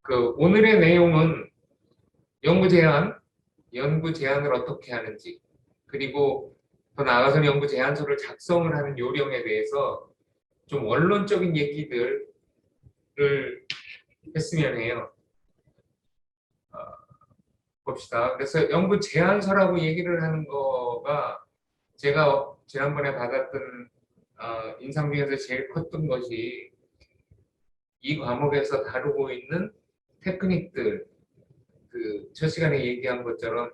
오늘의 내용은 연구 제안, 연구 제안을 어떻게 하는지, 그리고 더 나아가서 연구 제안서를 작성을 하는 요령에 대해서 좀 원론적인 얘기들을 했으면 해요. 봅시다. 그래서 연구 제안서라고 얘기를 하는 거가 제가 지난번에 받았던 인상 중에서 제일 컸던 것이 이 과목에서 다루고 있는 테크닉들, 첫 시간에 얘기한 것처럼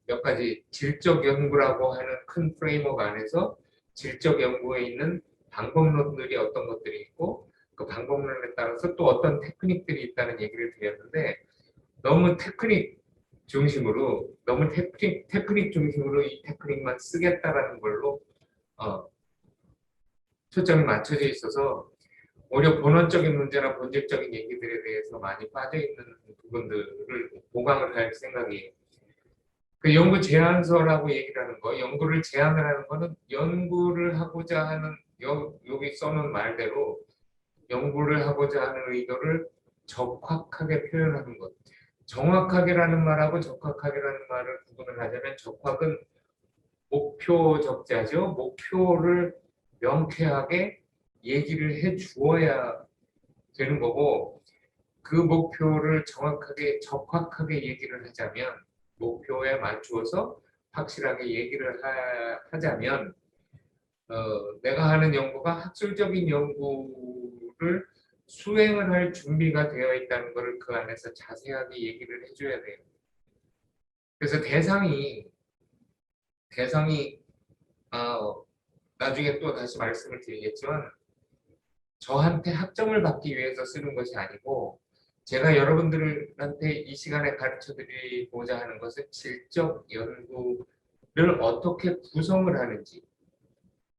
몇 가지 질적 연구라고 하는 큰 프레임워크 안에서 질적 연구에 있는 방법론들이 어떤 것들이 있고 그 방법론에 따라서 또 어떤 테크닉들이 있다는 얘기를 드렸는데 너무 테크닉 중심으로 이 테크닉만 쓰겠다라는 걸로 초점이 맞춰져 있어서 오히려 본원적인 문제나 본질적인 얘기들에 대해서 많이 빠져있는 부분들을 보강을 할 생각이에요. 그 연구 제안서라고 얘기를 하는 거, 연구를 제안을 하는 거는 연구를 하고자 하는, 여기 써놓은 말대로 연구를 하고자 하는 의도를 적확하게 표현하는 것. 정확하게라는 말하고 적확하게라는 말을 구분을 하자면 적확은 목표 적자죠. 목표를 명쾌하게 얘기를 해 주어야 되는 거고 그 목표를 정확하게 적확하게 얘기를 하자면 목표에 맞추어서 확실하게 얘기를 하자면 내가 하는 연구가 학술적인 연구를 수행을 할 준비가 되어 있다는 것을 그 안에서 자세하게 얘기를 해줘야 돼요. 그래서 대상이 나중에 또 다시 말씀을 드리겠지만 저한테 학점을 받기 위해서 쓰는 것이 아니고 제가 여러분들한테 이 시간에 가르쳐 드리고자 하는 것은 질적 연구를 어떻게 구성을 하는지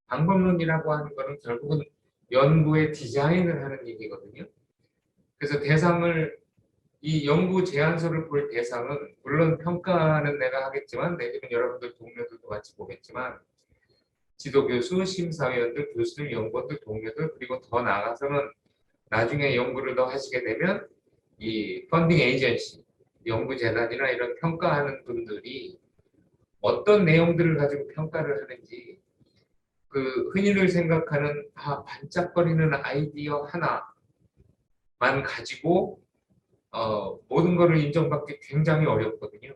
방법론이라고 하는 것은 결국은 연구의 디자인을 하는 얘기거든요. 그래서 이 연구 제안서를 볼 대상은 물론 평가는 내가 하겠지만 내지는 여러분들 동료들도 같이 보겠지만 지도교수, 심사위원들, 교수들, 연구원들, 동료들 그리고 더 나아가서는 나중에 연구를 더 하시게 되면 이 펀딩 에이전시, 연구재단이나 이런 평가하는 분들이 어떤 내용들을 가지고 평가를 하는지 흔히들 생각하는 반짝거리는 아이디어 하나만 가지고 모든 것을 인정받기 굉장히 어렵거든요.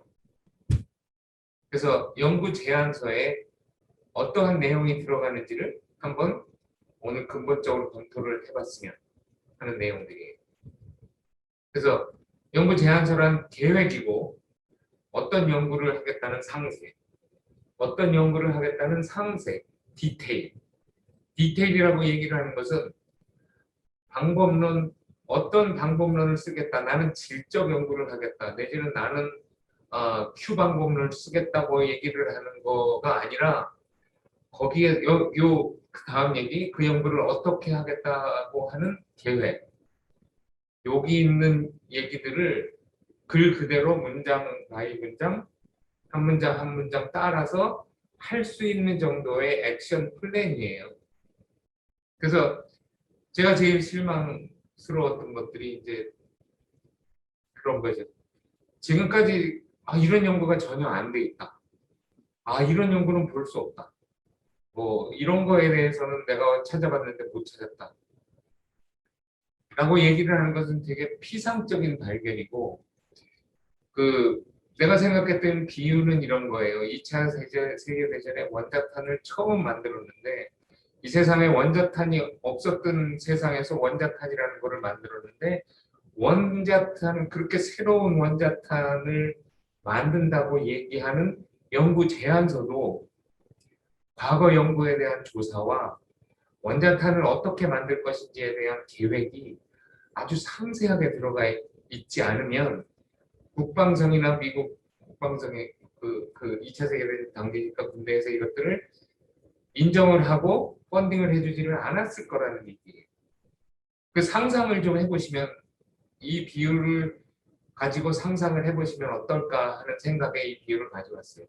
그래서 연구 제안서에 어떠한 내용이 들어가는지를 한번 오늘 근본적으로 검토를 해봤으면 하는 내용들이에요. 그래서 연구 제안서란 계획이고 어떤 연구를 하겠다는 상세, 어떤 연구를 하겠다는 상세, 디테일이라고 얘기를 하는 것은 어떤 방법론을 쓰겠다. 나는 질적 연구를 하겠다. 내지는 나는 Q 방법론을 쓰겠다고 얘기를 하는 거가 아니라 거기에 그 다음 얘기, 그 연구를 어떻게 하겠다고 하는 계획. 여기 있는 얘기들을 글 그대로 문장 바이 문장, 한 문장 한 문장 따라서 할 수 있는 정도의 액션 플랜이에요. 그래서 제가 제일 실망스러웠던 것들이 이제 그런 거죠. 지금까지 이런 연구가 전혀 안 돼 있다. 이런 연구는 볼 수 없다. 뭐 이런 거에 대해서는 내가 찾아봤는데 못 찾았다. 라고 얘기를 하는 것은 되게 피상적인 발견이고 내가 생각했던 비유는 이런 거예요. 2차 세계대전에 원자탄을 처음 만들었는데 이 세상에 원자탄이 없었던 세상에서 원자탄이라는 것을 만들었는데 그렇게 새로운 원자탄을 만든다고 얘기하는 연구 제안서도 과거 연구에 대한 조사와 원자탄을 어떻게 만들 것인지에 대한 계획이 아주 상세하게 들어가 있지 않으면 국방성이나 미국 국방성의 2차 세계대전 당시니까 군대에서 이것들을 인정을 하고 펀딩을 해주지를 않았을 거라는 얘기예요. 그 상상을 좀 해보시면 이 비율을 가지고 상상을 해보시면 어떨까 하는 생각에 이 비율을 가져왔어요.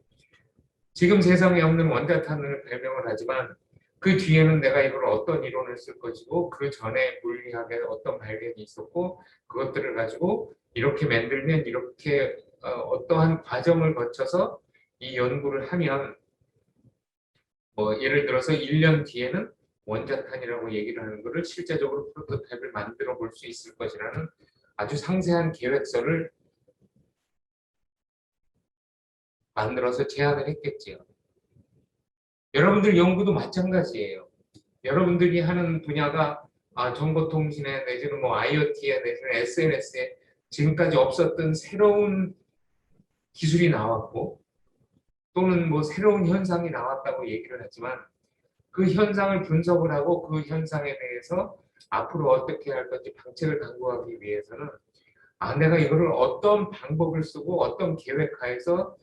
지금 세상에 없는 원자탄을 발명을 하지만 그 뒤에는 내가 이걸 어떤 이론을 쓸 것이고 그 전에 물리학에 어떤 발견이 있었고 그것들을 가지고 이렇게 만들면 이렇게 어떠한 과정을 거쳐서 이 연구를 하면 뭐 예를 들어서 1년 뒤에는 원자탄이라고 얘기를 하는 것을 실제적으로 프로토타입을 만들어 볼 수 있을 것이라는 아주 상세한 계획서를 만들어서 제안을 했겠지요. 여러분들 연구도 마찬가지예요. 여러분들이 하는 분야가 정보통신에 내지는 뭐 IoT에 내지는 SNS에 지금까지 없었던 새로운 기술이 나왔고 또는 뭐 새로운 현상이 나왔다고 얘기를 하지만 그 현상을 분석을 하고 그 현상에 대해서 앞으로 어떻게 할 건지 방책을 강구하기 위해서는 내가 이거를 어떤 방법을 쓰고 어떤 계획하에서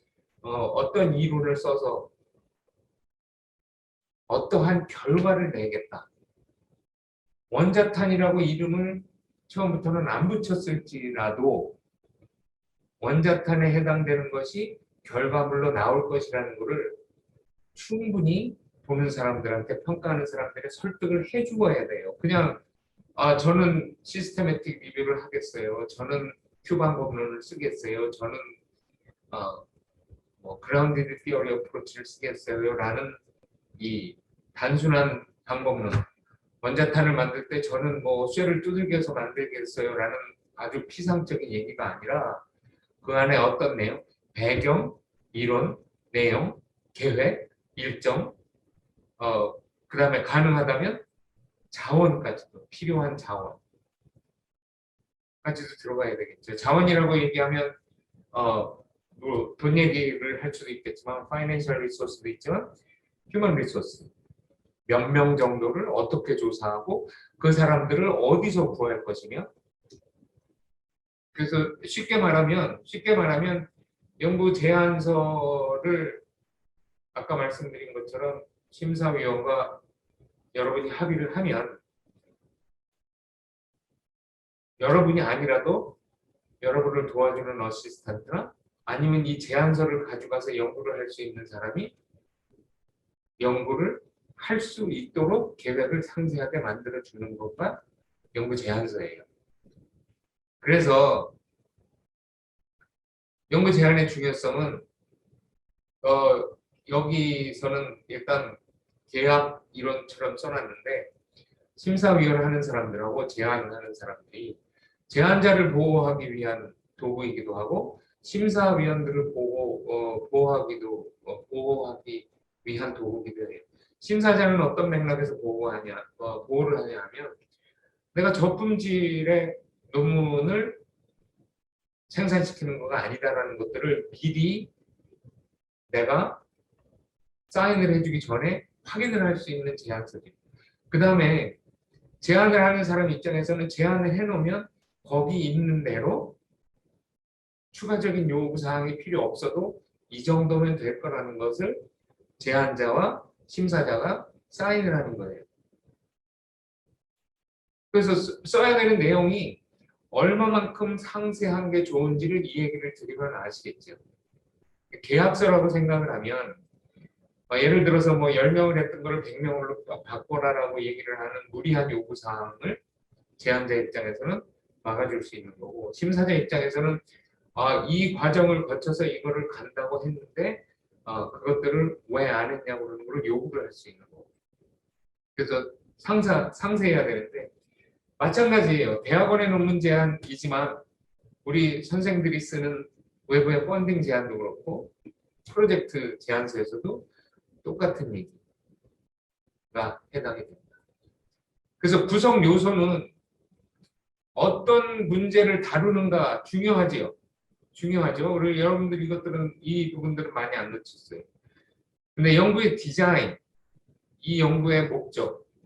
어떤 이론을 써서 어떠한 결과를 내겠다. 원자탄이라고 이름을 처음부터는 안 붙였을지라도 원자탄에 해당되는 것이 결과물로 나올 것이라는 것을 충분히 보는 사람들한테 평가하는 사람들의 설득을 해주어야 돼요. 그냥 저는 시스테매틱 리뷰를 하겠어요. 저는 큐 방법론을 쓰겠어요. 저는 뭐 그라운디드 티어리 어프로치를 쓰겠어요. 라는 이 단순한 방법론. 원자탄을 만들 때 저는 뭐 쇠를 두들겨서 만들겠어요. 라는 아주 피상적인 얘기가 아니라 그 안에 어떤 내용, 배경, 이론, 내용, 계획, 일정, 그 다음에 가능하다면 자원까지도, 필요한 자원까지도 들어가야 되겠죠. 자원이라고 얘기하면 뭐돈 얘기를 할 수도 있겠지만 파이낸셜 리소스도 있지만 휴먼 리소스 몇 명 정도를 어떻게 조사하고 그 사람들을 어디서 구할 것이며 그래서 쉽게 말하면 연구 제안서를 아까 말씀드린 것처럼 심사위원과 여러분이 합의를 하면 여러분이 아니라도 여러분을 도와주는 어시스턴트나 아니면 이 제안서를 가져가서 연구를 할 수 있는 사람이 연구를 할 수 있도록 계획을 상세하게 만들어주는 것과 연구 제안서예요. 그래서 연구 제안의 중요성은 여기서는 일단 계약 이론처럼 써놨는데 심사위원을 하는 사람들하고 제안을 하는 사람들이 제안자를 보호하기 위한 도구이기도 하고 심사위원들을 보호하기 위한 도구이기도 해요. 심사자는 어떤 맥락에서 보호를 하냐 하면 내가 저품질의 논문을 생산시키는 거가 아니다라는 것들을 미리 내가 사인을 해주기 전에 확인을 할 수 있는 제안서입니다. 그 다음에 제안을 하는 사람 입장에서는 제안을 해놓으면 거기 있는 대로 추가적인 요구사항이 필요 없어도 이 정도면 될 거라는 것을 제안자와 심사자가 사인을 하는 거예요. 그래서 써야 되는 내용이 얼마만큼 상세한 게 좋은지를 이 얘기를 드리면 아시겠죠. 계약서라고 생각을 하면 예를 들어서 뭐 10명을 했던 거를 100명으로 바꿔라라고 얘기를 하는 무리한 요구사항을 제안자 입장에서는 막아줄 수 있는 거고 심사자 입장에서는 이 과정을 거쳐서 이거를 간다고 했는데 그것들을 왜 안 했냐고 그러는 걸 요구를 할 수 있는 거고 그래서 상세해야 되는데 마찬가지예요. 대학원의 논문 제안이지만 우리 선생들이 쓰는 외부의 펀딩 제안도 그렇고 프로젝트 제안서에서도 똑같은 얘기가 해당이 됩니다. 그래서 구성 요소는 어떤 문제를 다루는가 중요하지요. 우리 여러분들 이 부분들은 많이 안 놓쳤어요. 근데 연구의 디자인, 이 연구의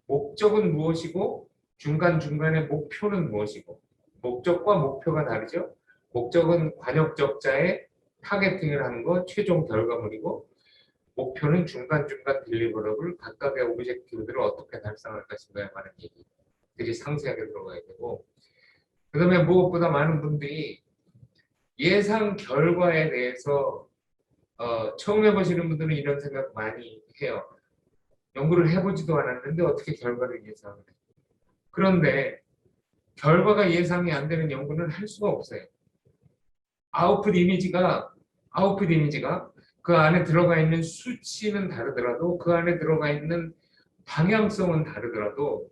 목적은 무엇이고 중간중간의 목표는 무엇이고 목적과 목표가 다르죠. 목적은 관역적자의 타겟팅을 하는 거 최종 결과물이고 목표는 중간중간 딜리버러블 각각의 오브젝티브들을 어떻게 달성할 것인가에 관한 얘기들이 상세하게 들어가야 되고 그 다음에 무엇보다 많은 분들이 예상 결과에 대해서 처음 해보시는 분들은 이런 생각 많이 해요. 연구를 해보지도 않았는데 어떻게 결과를 예상을 해? 그런데 결과가 예상이 안 되는 연구는 할 수가 없어요. 아웃풋 이미지가 아웃풋 이미지가 그 안에 들어가 있는 수치는 다르더라도 그 안에 들어가 있는 방향성은 다르더라도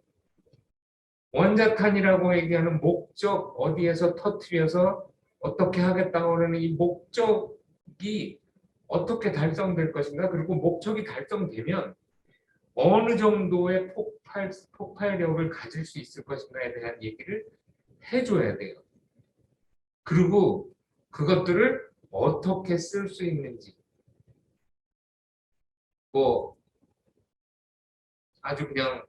원자탄이라고 얘기하는 목적 어디에서 터트려서 어떻게 하겠다고 하는 이 목적이 어떻게 달성될 것인가 그리고 목적이 달성되면 어느 정도의 폭발력을 가질 수 있을 것인가에 대한 얘기를 해줘야 돼요. 그리고 그것들을 어떻게 쓸 수 있는지 뭐 아주 그냥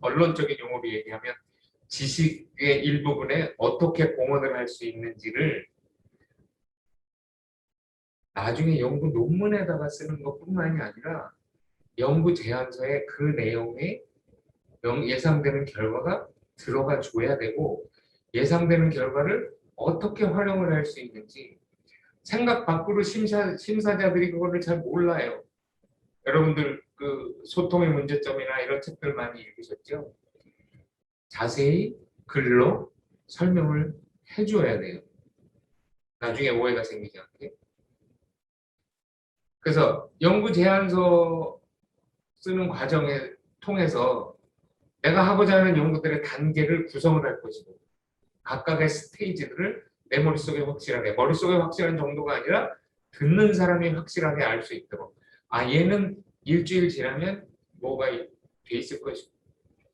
언론적인 용어로 얘기하면 지식의 일부분에 어떻게 공헌을 할 수 있는지를 나중에 연구 논문에다가 쓰는 것뿐만이 아니라 연구 제안서에 그 내용에 예상되는 결과가 들어가 줘야 되고 예상되는 결과를 어떻게 활용을 할 수 있는지 생각 밖으로 심사자들이 그거를 잘 몰라요. 여러분들 그 소통의 문제점이나 이런 책들 많이 읽으셨죠? 자세히 글로 설명을 해줘야 돼요. 나중에 오해가 생기지 않게. 그래서 연구 제안서 쓰는 과정을 통해서 내가 하고자 하는 연구들의 단계를 구성을 할 것이고 각각의 스테이지들을 내 머릿속에 확실한 정도가 아니라 듣는 사람이 확실하게 알 수 있도록 얘는 일주일 지나면 뭐가 돼 있을 것이고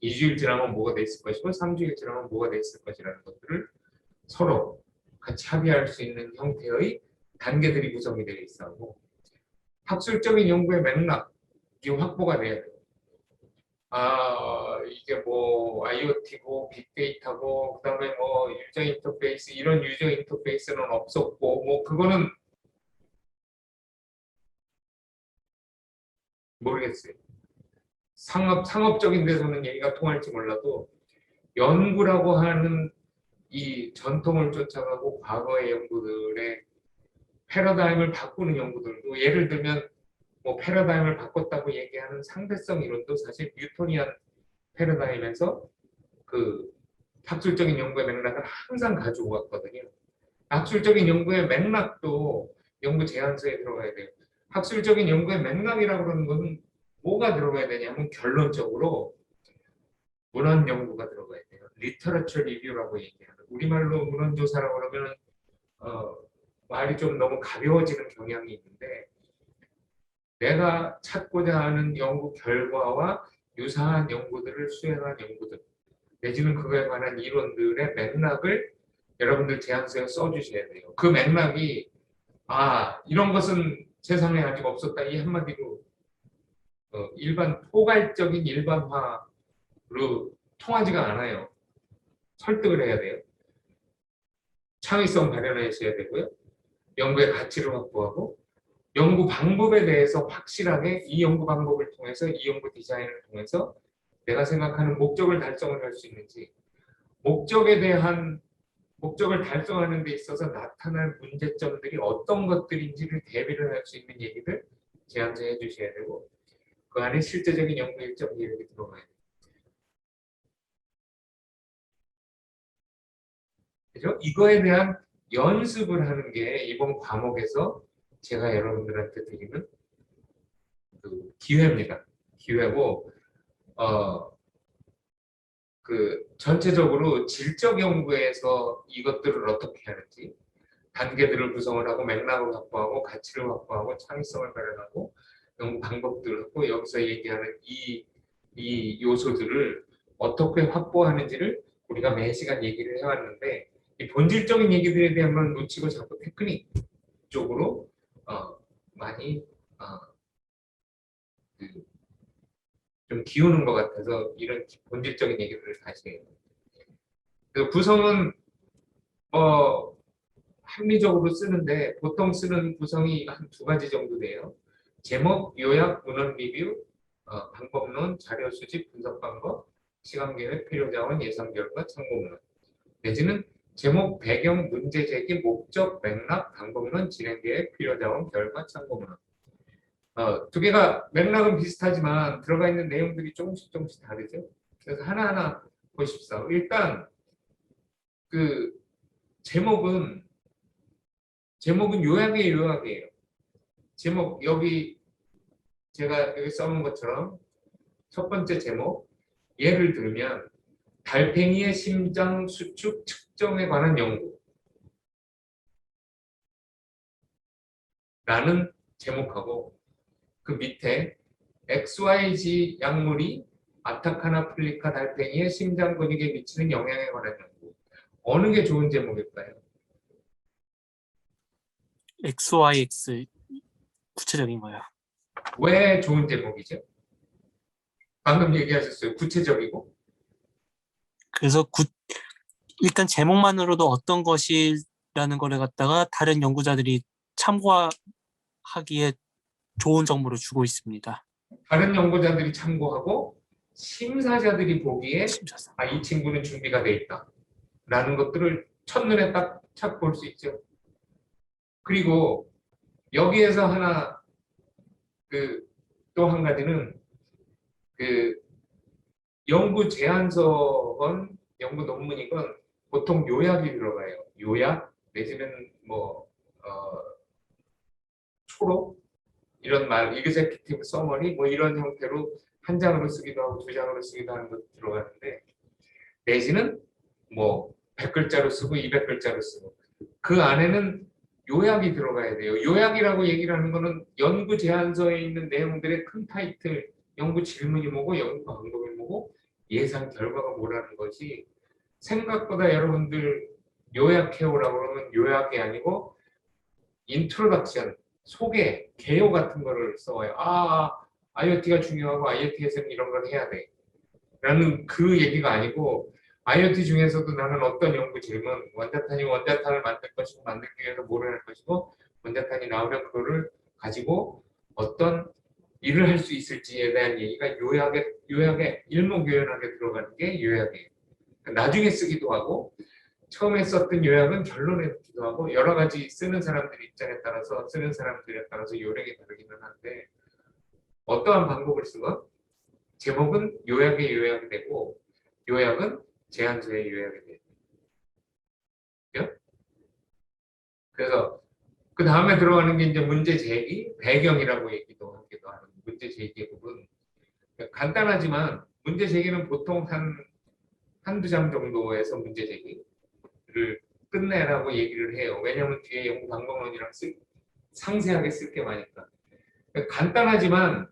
2주일 지나면 뭐가 돼 있을 것이고 3주일 지나면 뭐가 돼 있을 것이라는 것들을 서로 같이 합의할 수 있는 형태의 단계들이 구성이 되어 있어고 학술적인 연구의 맥락이 확보가 돼야 돼요. 이게 뭐 IoT고 빅데이터고 그다음에 뭐 유저 인터페이스 이런 유저 인터페이스는 없었고 뭐 그거는 모르겠어요. 상업적인 데서는 얘기가 통할지 몰라도 연구라고 하는 이 전통을 쫓아가고 과거의 연구들의 패러다임을 바꾸는 연구들도 예를 들면 뭐 패러다임을 바꿨다고 얘기하는 상대성 이론도 사실 뉴토니안 패러다임에서 그 학술적인 연구의 맥락을 항상 가지고 왔거든요. 학술적인 연구의 맥락도 연구 제안서에 들어가야 돼요. 학술적인 연구의 맥락이라고 그러는 것은 뭐가 들어가야 되냐면 결론적으로 문헌 연구가 들어가야 돼요. 리터러처 리뷰라고 얘기하는 우리말로 문헌 조사라고 그러면 어, 말이 좀 너무 가벼워지는 경향이 있는데 내가 찾고자 하는 연구 결과와 유사한 연구들을 수행한 연구들 내지는 그거에 관한 이론들의 맥락을 여러분들 제안서에 써주셔야 돼요. 그 맥락이 이런 것은 세상에 아직 없었다 이 한마디로 일반 포괄적인 일반화로 통하지가 않아요. 설득을 해야 돼요. 창의성 발현하셔야 되고요. 연구의 가치를 확보하고 연구 방법에 대해서 확실하게 이 연구 방법을 통해서 이 연구 디자인을 통해서 내가 생각하는 목적을 달성을 할 수 있는지 목적에 대한 목적을 달성하는 데 있어서 나타날 문제점들이 어떤 것들인지를 대비를 할 수 있는 얘기를 제안해 주셔야 되고 그 안에 실제적인 연구 일정 계획이 들어가야 돼요. 그죠? 이거에 대한 연습을 하는 게 이번 과목에서 제가 여러분들한테 드리는 그 기회입니다. 기회고 그 전체적으로 질적 연구에서 이것들을 어떻게 하는지 단계들을 구성을 하고 맥락을 확보하고 가치를 확보하고 창의성을 발현하고 연구 방법들을 하고 여기서 얘기하는 이 요소들을 어떻게 확보하는지를 우리가 매 시간 얘기를 해왔는데 이 본질적인 얘기들에 대한만 놓치고 자꾸 테크닉 쪽으로 많이 어, 좀 기우는 것 같아서 이런 본질적인 얘기들을 다시 해요. 그 구성은 합리적으로 쓰는데 보통 쓰는 구성이 한 두 가지 정도 돼요. 제목, 요약, 문헌 리뷰, 방법론, 자료 수집, 분석 방법, 시간 계획, 필요 자원, 예상 결과, 참고문헌. 내지는 제목, 배경, 문제 제기, 목적, 맥락, 방법론, 진행 계획, 필요 자원, 결과, 참고문헌. 두 개가 맥락은 비슷하지만 들어가 있는 내용들이 조금씩 조금씩 다르죠. 그래서 하나하나 보십시오. 일단 그 제목은 요약이에요. 제목 여기 제가 여기 써놓은 것처럼 첫 번째 제목 예를 들면 달팽이의 심장 수축 측정에 관한 연구라는 제목하고 그 밑에 XYZ 약물이 아타카나플리카 달팽이의 심장 근육에 미치는 영향에 관한 연구. 어느 게 좋은 제목일까요? XYX 구체적인 거요. 왜 좋은 제목이죠? 방금 얘기하셨어요. 구체적이고. 그래서 일단 제목만으로도 어떤 것이라는 거를 갖다가 다른 연구자들이 참고하기에 좋은 정보를 주고 있습니다. 다른 연구자들이 참고하고 심사자들이 보기에 심사상. 이 친구는 준비가 돼 있다. 라는 것들을 첫눈에 딱 볼 수 있죠. 그리고 여기에서 하나 또 한 가지는 연구 제안서건 연구 논문이건 보통 요약이 들어가요. 요약 내지는 초록 이런 말 executive summary 이런 형태로 한 장으로 쓰기도 하고 두 장으로 쓰기도 하는 것도 들어가는데 내지는 100글자로 쓰고 200글자로 쓰고 그 안에는 요약이 들어가야 돼요. 요약이라고 얘기를 하는 거는 연구 제안서에 있는 내용들의 큰 타이틀, 연구 질문이 뭐고 연구 방법이 뭐고 예상 결과가 뭐라는 것이 생각보다 여러분들 요약해오라고 그러면 요약이 아니고 인트로덕션, 소개, 개요 같은 거를 써와요. IoT가 중요하고 IoT에서는 이런 걸 해야 돼. 라는 그 얘기가 아니고 IoT 중에서도 나는 어떤 연구 질문, 원자탄을 만들 것이고 만들기 위해서 뭘 할 것이고 원자탄이 나오면 그거를 가지고 어떤 일을 할 수 있을지에 대한 얘기가 요약에 일목요연하게 들어가는 게 요약이에요. 나중에 쓰기도 하고 처음에 썼던 요약은 결론에 넣기도 하고 여러 가지 쓰는 사람들 입장에 따라서 쓰는 사람들에 따라서 요령이 다르기는 한데 어떠한 방법을 쓰건 제목은 요약이 되고 요약은 제안서의 요약이 돼요. 그래서 그 다음에 들어가는 게 이제 문제 제기, 배경이라고 얘기도 하기도 하는 문제 제기 부분. 간단하지만 문제 제기는 보통 한두 장 정도에서 문제 제기를 끝내라고 얘기를 해요. 왜냐하면 뒤에 연구 방법론이랑 상세하게 쓸 게 많으니까. 간단하지만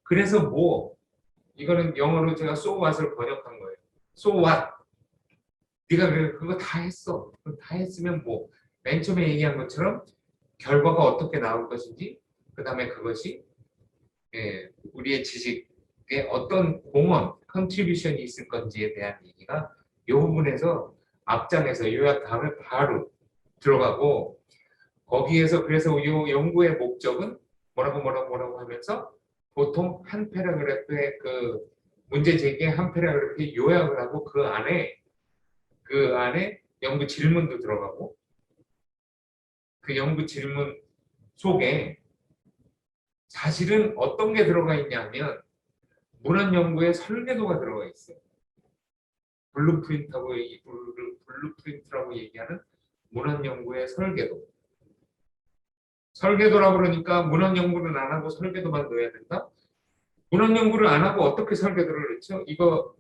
그래서 이거는 영어로 제가 so what을 번역한 거예요. so what? 네가 그거 다 했어. 다 했으면 맨 처음에 얘기한 것처럼 결과가 어떻게 나올 것인지 그 다음에 그것이 우리의 지식에 어떤 공헌, 컨트리뷰션이 있을 건지에 대한 얘기가 이 부분에서 앞장에서 요약 다음에 바로 들어가고 거기에서 그래서 이 연구의 목적은 뭐라고 하면서 보통 한 패러그래프의 그 문제 제기의 한 패러그래프에 요약을 하고 그 안에 연구 질문도 들어가고 그 연구 질문 속에 사실은 어떤 게 들어가 있냐면 문헌 연구의 설계도가 들어가 있어요. 블루프린트라고 얘기하는 문헌 연구의 설계도. 설계도라고 그러니까 문헌 연구는 안 하고 설계도만 넣어야 된다? 문헌 연구를 안 하고 어떻게 설계도를 넣죠? 이거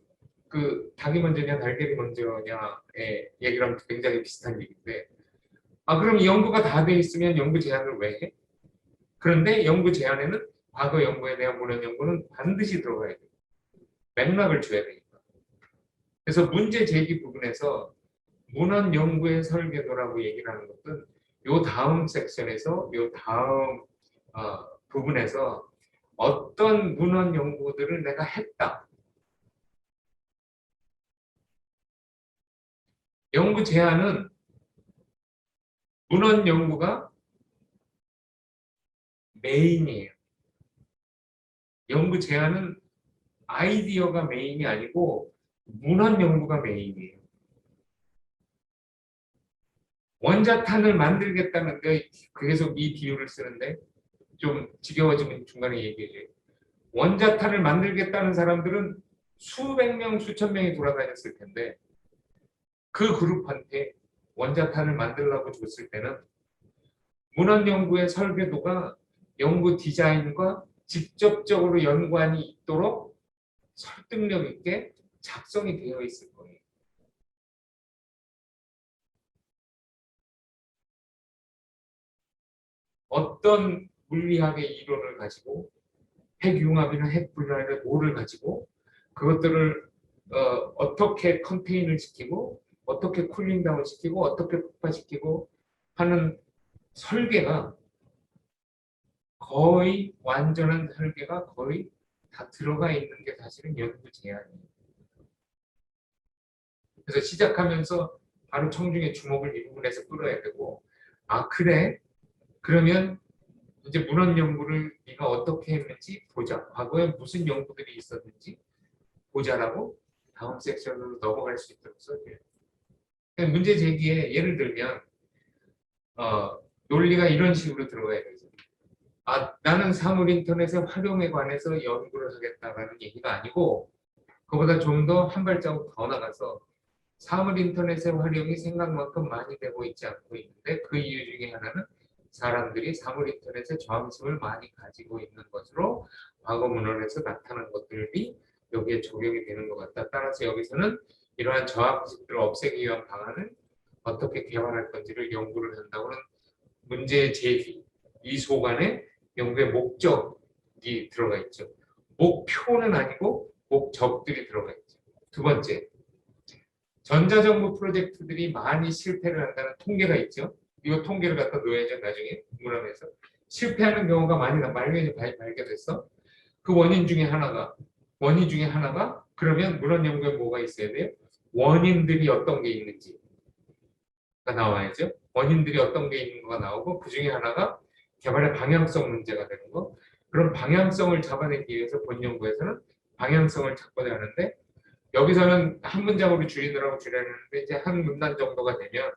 닭이 먼저냐 달걀이 먼저냐의 얘기랑 굉장히 비슷한 얘기인데 그럼 연구가 다 돼 있으면 연구 제안을 왜 해? 그런데 연구 제안에는 과거 연구에 대한 문헌 연구는 반드시 들어가야 돼요. 맥락을 줘야 되니까. 그래서 문제 제기 부분에서 문헌 연구의 설계도라고 얘기를 하는 것은 요 다음 섹션에서 요 다음 부분에서 어떤 문헌 연구들을 내가 했다. 연구 제안은 문헌 연구가 메인이에요. 연구 제안은 아이디어가 메인이 아니고 문헌 연구가 메인이에요. 원자탄을 만들겠다는데 계속 이 비유를 쓰는데 좀 지겨워지면 중간에 얘기해줘요. 원자탄을 만들겠다는 사람들은 수백 명, 수천 명이 돌아다녔을 텐데 그 그룹한테 원자탄을 만들라고 줬을 때는 문헌연구의 설계도가 연구 디자인과 직접적으로 연관이 있도록 설득력 있게 작성이 되어 있을 거예요. 어떤 물리학의 이론을 핵융합이나 핵분열의 뭐를 가지고 그것들을 어떻게 컨테인을 시키고 어떻게 쿨링다운 시키고 어떻게 폭파시키고 하는 설계가 거의 완전한 설계가 거의 다 들어가 있는 게 사실은 연구 제안이에요. 그래서 시작하면서 바로 청중의 주목을 이 부분에서 끌어야 되고 아 그래? 그러면 이제 문헌 연구를 네가 어떻게 했는지 보자. 과거에 무슨 연구들이 있었는지 보자라고 다음 섹션으로 넘어갈 수 있도록 써줘요. 문제 제기에 예를 들면 논리가 이런 식으로 들어가야 되죠. 아, 나는 사물 인터넷의 활용에 관해서 연구를 하겠다라는 얘기가 아니고 그보다 좀 더 한 발자국 더 나가서 사물 인터넷의 활용이 생각만큼 많이 되고 있지 않고 있는데 그 이유 중에 하나는 사람들이 사물 인터넷에 저항심을 많이 가지고 있는 것으로 과거 문헌에서 나타난 것들이 여기에 적용이 되는 것 같다. 따라서 여기서는 이러한 저항식들을 없애기 위한 방안을 어떻게 개발할 건지를 연구를 한다고는 문제 제기, 이 속안에 연구의 목적이 들어가 있죠. 목표는 아니고 목적들이 들어가 있죠. 두 번째, 전자정부 프로젝트들이 많이 실패를 한다는 통계가 있죠. 이거 통계를 갖다 놓아야죠. 나중에 문헌에서. 실패하는 경우가 많이 발견됐어. 그 원인 중에 하나가 그러면 문헌 연구에 뭐가 있어야 돼요? 원인들이 어떤 게 있는지가 나와야죠. 원인들이 어떤 게 있는 거가 나오고 그 중에 하나가 개발의 방향성 문제가 되는 거. 그런 방향성을 잡아내기 위해서 본 연구에서는 방향성을 잡고자 하는데 여기서는 한 문장으로 줄이느라고 줄여놨는데 이제 한 문단 정도가 되면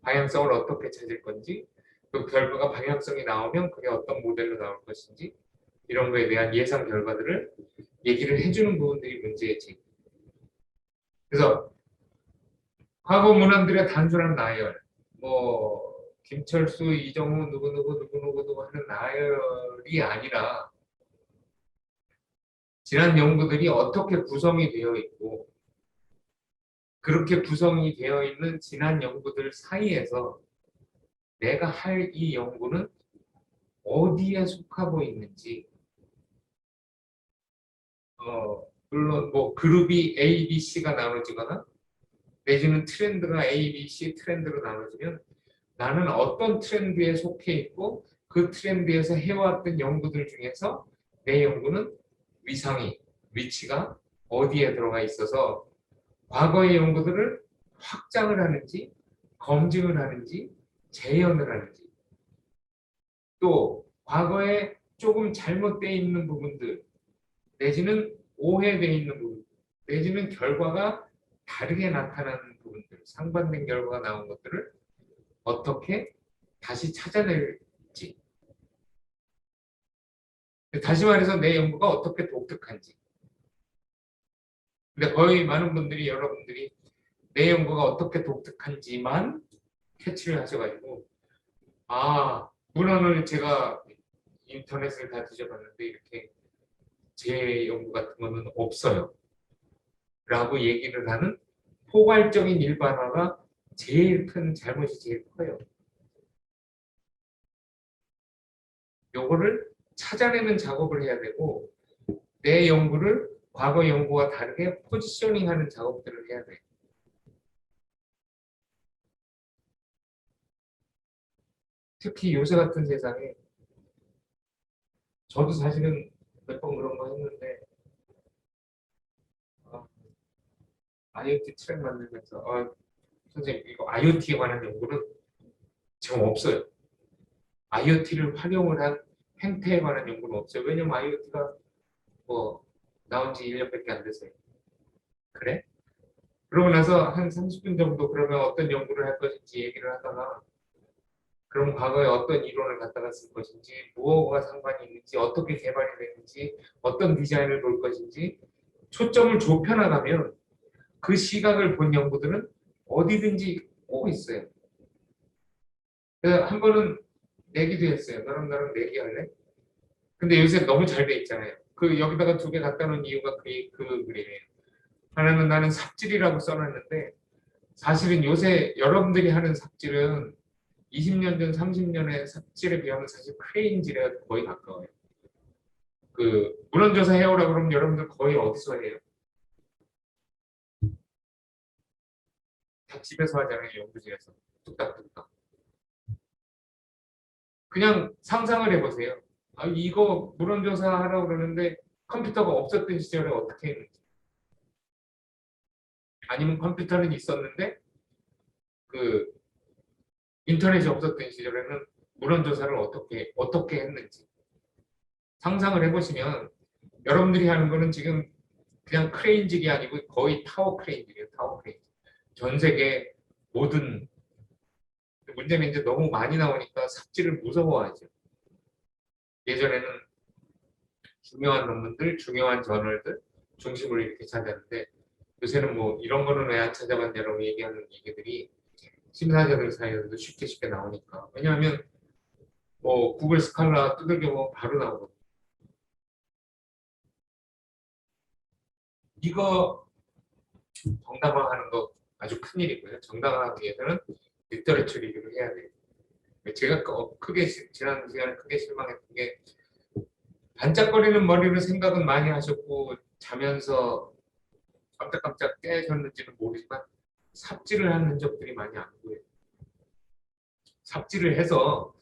방향성을 어떻게 찾을 건지 그 결과가 방향성이 나오면 그게 어떤 모델로 나올 것인지 이런 거에 대한 예상 결과들을 얘기를 해주는 부분들이 문제지. 그래서 과거 문헌들의 단순한 나열, 뭐 김철수, 이정우, 누구 하는 나열이 아니라 지난 연구들이 어떻게 구성이 되어 있고 그렇게 구성이 되어 있는 지난 연구들 사이에서 내가 할 이 연구는 어디에 속하고 있는지 물론 뭐 그룹이 A, B, C가 나눠지거나 내지는 트렌드가 A, B, C 트렌드로 나눠지면 나는 어떤 트렌드에 속해 있고 그 트렌드에서 해왔던 연구들 중에서 내 연구는 위치가 어디에 들어가 있어서 과거의 연구들을 확장을 하는지 검증을 하는지 재현을 하는지 또 과거에 조금 잘못되어 있는 부분들 내지는 오해되어 있는 부분 내지는 결과가 다르게 나타나는 부분들 상반된 결과가 나온 것들을 어떻게 다시 찾아낼지 다시 말해서 내 연구가 어떻게 독특한지 근데 거의 많은 분들이 여러분들이 내 연구가 어떻게 독특한지만 캐치를 하셔가지고 아 문헌을 제가 인터넷을 다 뒤져봤는데 이렇게 제 연구 같은 거는 없어요 라고 얘기를 하는 포괄적인 일반화가 제일 큰 잘못이 제일 커요 요거를 찾아내는 작업을 해야 되고 내 연구를 과거 연구와 다르게 포지셔닝하는 작업들을 해야 돼요 특히 요새 같은 세상에 저도 사실은 몇 번 그런 거 했는데 IoT 트랙 만들면서 선생님 이거 IoT에 관한 연구는 지금 없어요. IoT를 활용을 한 행태에 관한 연구는 없어요. 왜냐면 IoT가 뭐 나온 지 1년밖에 안 됐어요. 그래? 그러고 나서 한 30분 정도 그러면 어떤 연구를 할 것인지 얘기를 하다가 그럼 과거에 어떤 이론을 갖다가 쓸 것인지, 무엇과 상관이 있는지, 어떻게 개발이 되는지, 어떤 디자인을 볼 것인지 초점을 좁혀나가면 그 시각을 본 연구들은 어디든지 꼭 있어요. 그래서 한 번은 내기도 했어요. 너랑 나랑 내기할래? 근데 요새 너무 잘 돼 있잖아요. 그 여기다가 두 개 갖다 놓은 이유가 그 그림이에요. 하나는 나는 삽질이라고 써놨는데 사실은 요새 여러분들이 하는 삽질은 20년 전, 30년의 삽질에 비하면 사실 크레인질에 거의 가까워요. 그 문헌조사 해오라 그러면 여러분들 거의 어디서 해요? 다 집에서 하잖아요. 연구실에서. 뚝딱뚝딱. 그냥 상상을 해보세요. 아, 이거 문헌조사 하라고 그러는데 컴퓨터가 없었던 시절에 어떻게 했는지. 아니면 컴퓨터는 있었는데 그 인터넷이 없었던 시절에는 문헌조사를 어떻게 했는지. 상상을 해보시면 여러분들이 하는 거는 지금 그냥 크레인직이 아니고 거의 타워 크레인직이에요. 타워 크레인직. 전 세계 모든 문제는 이제 너무 많이 나오니까 삽질을 무서워하죠. 예전에는 중요한 논문들, 중요한 저널들 중심으로 이렇게 찾았는데 요새는 뭐 이런 거는 왜 안 찾아봤냐라고 얘기하는 얘기들이 심사자들 사이에서도 쉽게 나오니까. 왜냐하면 뭐 구글 스칼라 두들겨 보면 바로 나오거든요. 이거 정당화하는 거 아주 큰일이고요. 정당화하기 위해서는 리터레처 리뷰를 해야 돼요. 제가 크게 지난 시간에 크게 실망했던 게 반짝거리는 머리로 생각은 많이 하셨고 자면서 깜짝깜짝 깨셨는지는 모르지만 삽질을 하는 흔적들이 많이 안 보여요. 삽질을 해서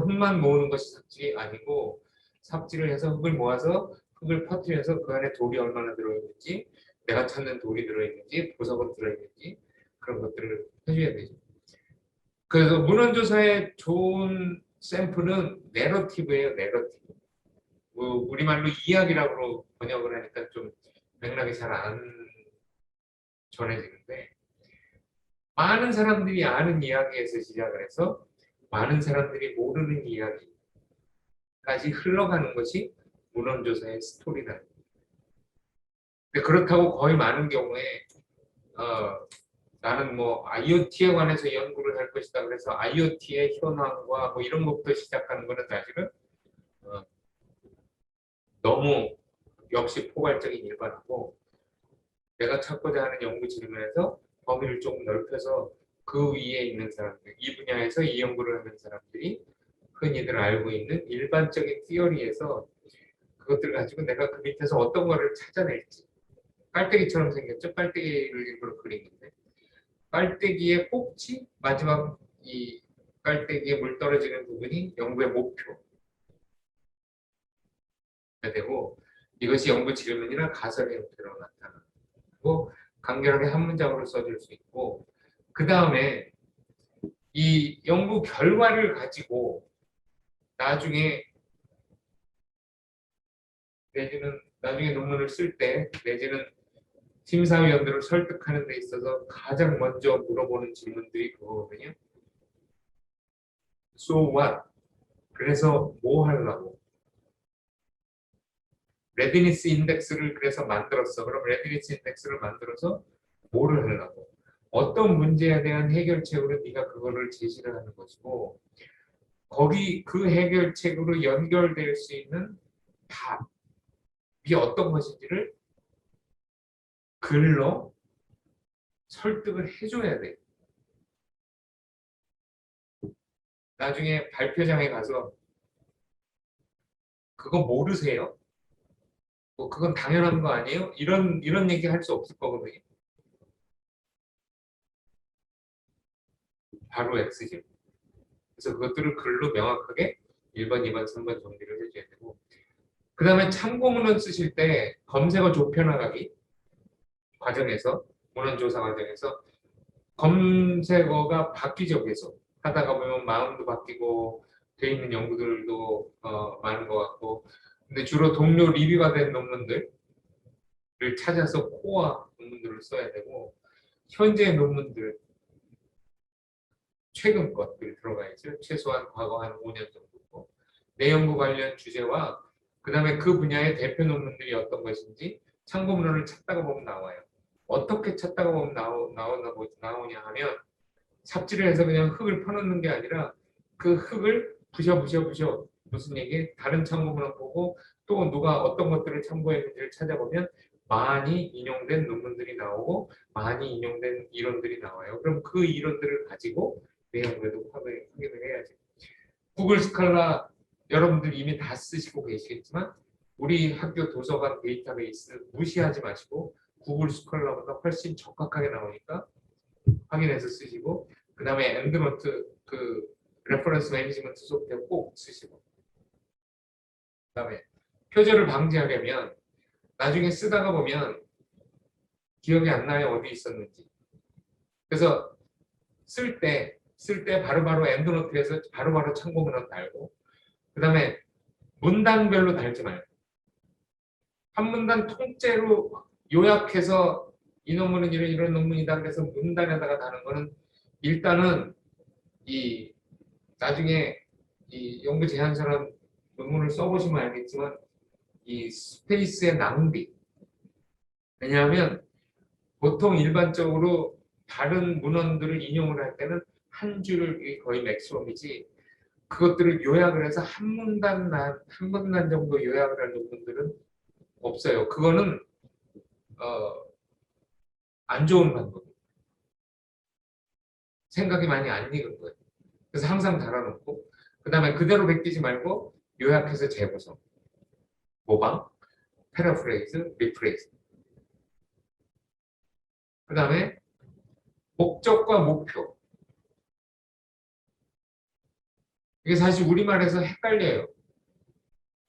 흙만 모으는 것이 삽질이 아니고 삽질을 해서 흙을 모아서 흙을 퍼뜨려서 그 안에 돌이 얼마나 들어있는지 내가 찾는 돌이 들어있는지 보석은 들어있는지 그런 것들을 해줘야 되죠. 그래서 문헌조사의 좋은 샘플은 내러티브예요. 내러티브. 우리말로 이야기라고 번역을 하니까 좀 맥락이 잘 안 전해지는데 많은 사람들이 아는 이야기에서 시작을 해서 많은 사람들이 모르는 이야기까지 흘러가는 것이 문헌조사의 스토리다. 근데 그렇다고 거의 많은 경우에 나는 뭐 IoT에 관해서 연구를 할 것이다. 그래서 IoT의 현황과 뭐 이런 것부터 시작하는 거는 사실은 어, 너무 역시 포괄적인 일반이고 내가 찾고자 하는 연구 질문에서 범위를 조금 넓혀서 그 위에 있는 사람들, 이 분야에서 이 연구를 하는 사람들이 흔히들 알고 있는 일반적인 티어리에서 그것들을 가지고 내가 그 밑에서 어떤 거를 찾아낼지. 깔때기처럼 생겼죠? 깔때기를 일부러 그리는데 깔때기의 꼭지, 마지막 이 깔때기에 물 떨어지는 부분이 연구의 목표가 되고 이것이 연구 질문이나 가설의 형태로 나타나고 간결하게 한 문장으로 써줄 수 있고 그 다음에 이 연구 결과를 가지고 나중에 내지는 나중에 논문을 쓸 때 내지는 심사위원들을 설득하는 데 있어서 가장 먼저 물어보는 질문들이 그거거든요. So what? 그래서 뭐 하려고? 레디니스 인덱스를 그래서 만들었어. 그럼 레디니스 인덱스를 만들어서 뭐를 하려고? 어떤 문제에 대한 해결책으로 네가 그거를 제시를 하는 것이고 거기 그 해결책으로 연결될 수 있는 답이 어떤 것인지를 글로 설득을 해줘야 돼. 나중에 발표장에 가서 그거 모르세요? 뭐 그건 당연한 거 아니에요? 이런 얘기 할 수 없을 거거든요. 바로 X죠. 그래서 그것들을 글로 명확하게 1번, 2번, 3번 정리를 해줘야 되고 그 다음에 참고문헌 쓰실 때 검색어 좁혀나가기 과정에서 문헌조사 과정에서 검색어가 바뀌죠 계속 하다가 보면 마음도 바뀌고 돼 있는 연구들도 많은 것 같고 근데 주로 동료 리뷰가 된 논문들을 찾아서 코어 논문들을 써야 되고 현재 논문들 최근 것들이 들어가 있죠. 최소한 과거 한 5년 정도. 내 연구 관련 주제와 그 다음에 그 분야의 대표 논문들이 어떤 것인지 참고문헌을 찾다가 보면 나와요. 어떻게 찾다가 보면 나오냐 하면 삽질을 해서 그냥 흙을 퍼놓는 게 아니라 그 흙을 부셔 무슨 얘기? 다른 참고문헌 보고 또 누가 어떤 것들을 참고했는지를 찾아보면 많이 인용된 논문들이 나오고 많이 인용된 이론들이 나와요. 그럼 그 이론들을 가지고 내 연구에도 확인을 해야지. 구글 스칼라 여러분들 이미 다 쓰시고 계시겠지만 우리 학교 도서관 데이터베이스 무시하지 마시고 구글 스칼라보다 훨씬 적합하게 나오니까 확인해서 쓰시고 그 다음에 엔드노트 그 레퍼런스 매니지먼트 소프트웨어 꼭 쓰시고 그 다음에 표절을 방지하려면 나중에 쓰다가 보면 기억이 안 나요. 어디 있었는지. 그래서 쓸 때 바로바로 엔드노트에서 바로바로 참고문헌 달고 그 다음에 문단별로 달지 말고 한 문단 통째로 요약해서 이 논문은 이런 논문이다 그래서 문단에다가 다는 거는 일단은 이 나중에 이 연구 제안서란 논문을 써보시면 알겠지만 이 스페이스의 낭비. 왜냐하면 보통 일반적으로 다른 문헌들을 인용을 할 때는 한 줄이 거의 맥시멈이지 그것들을 요약을 해서 한 문단 정도 요약을 할 논문들은 없어요. 그거는 안 좋은 방법이에요. 생각이 많이 안 익은 거예요. 그래서 항상 달아놓고 그 다음에 그대로 베끼지 말고 요약해서 재구성, 모방, 패러프레이즈, 리프레이즈. 그 다음에 목적과 목표. 이게 사실 우리말에서 헷갈려요.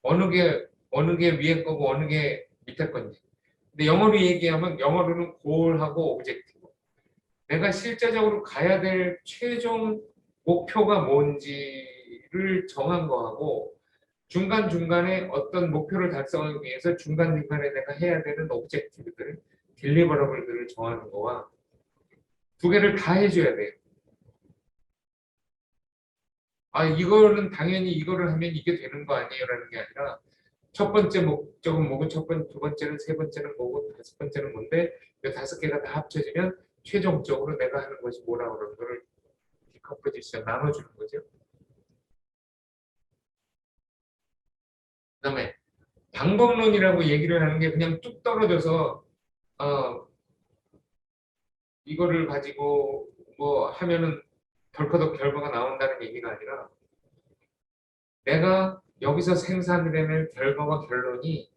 어느 게 위에 거고 어느 게 밑에 건지. 근데 영어로 얘기하면 영어로는 goal하고 objective. 내가 실제적으로 가야 될 최종 목표가 뭔지를 정한 거하고 중간중간에 어떤 목표를 달성하기 위해서 중간중간에 내가 해야 되는 objective들, deliverables 정하는 거와 두 개를 다 해줘야 돼요. 아, 이거는 당연히 이거를 하면 이게 되는 거 아니에요? 라는 게 아니라 첫 번째 목적은 뭐고 두 번째는 세 번째는 뭐고 다섯 번째는 뭔데 이 다섯 개가 다 합쳐지면 최종적으로 내가 하는 것이 뭐라고 그러는 거를 디컴포지션 나눠주는 거죠. 그다음에 방법론이라고 얘기를 하는 게 그냥 뚝 떨어져서 이거를 가지고 뭐 하면은 덜커덕 결과가 나온다는 얘기가 아니라 내가 여기서 생산을 해낼 결과와 결론이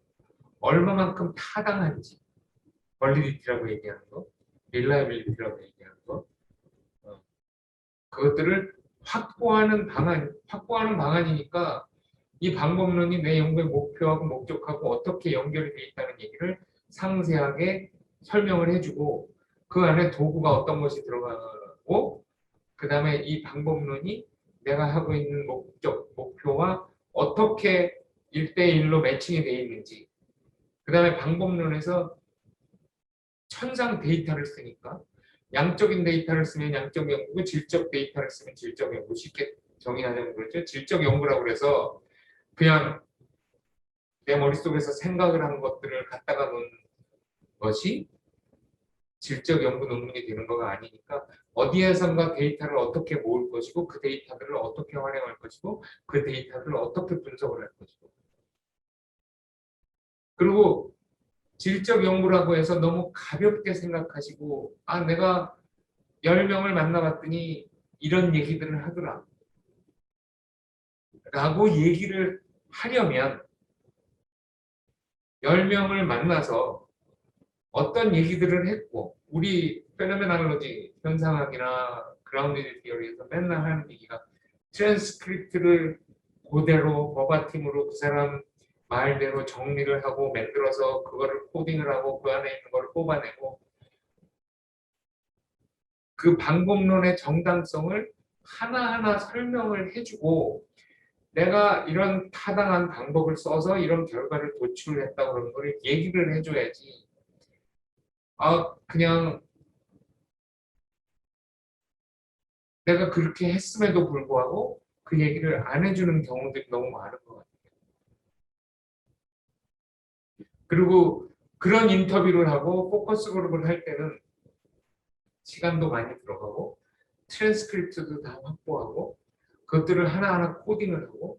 얼마만큼 타당한지 벌리디티라고 얘기하는 거, 릴라이빌리티라고 얘기하는 거 그것들을 확보하는 방안이니까 이 방법론이 내 연구의 목표하고 목적하고 어떻게 연결이 되어 있다는 얘기를 상세하게 설명을 해주고 그 안에 도구가 어떤 것이 들어가고 그 다음에 이 방법론이 내가 하고 있는 목표와 어떻게 1대1로 매칭이 되어 있는지 그 다음에 방법론에서 천상 데이터를 쓰니까 양적인 데이터를 쓰면 양적 연구고 질적 데이터를 쓰면 질적 연구 쉽게 정의하자면 그렇죠. 질적 연구라고 그래서 그냥 내 머릿속에서 생각을 한 것들을 갖다가 놓은 것이 질적 연구 논문이 되는 거가 아니니까 어디에선가 데이터를 어떻게 모을 것이고 그 데이터들을 어떻게 활용할 것이고 그 데이터들을 어떻게 분석을 할 것이고 그리고 질적 연구라고 해서 너무 가볍게 생각하시고 아 내가 10명을 만나봤더니 이런 얘기들을 하더라 라고 얘기를 하려면 10명을 만나서 어떤 얘기들을 했고 우리 페노메놀로지 현상학이나 그라운드 디어리에서 맨날 하는 얘기가 트랜스크립트를 그대로 버바팀으로 그 사람 말대로 정리를 하고 만들어서 그거를 코딩을 하고 그 안에 있는 걸 뽑아내고 그 방법론의 정당성을 하나하나 설명을 해주고 내가 이런 타당한 방법을 써서 이런 결과를 도출했다고 그런 걸 얘기를 해줘야지. 아, 그냥 내가 그렇게 했음에도 불구하고 그 얘기를 안 해주는 경우들이 너무 많은 것 같아요. 그리고 그런 인터뷰를 하고 포커스 그룹을 할 때는 시간도 많이 들어가고 트랜스크립트도 다 확보하고 그것들을 하나하나 코딩을 하고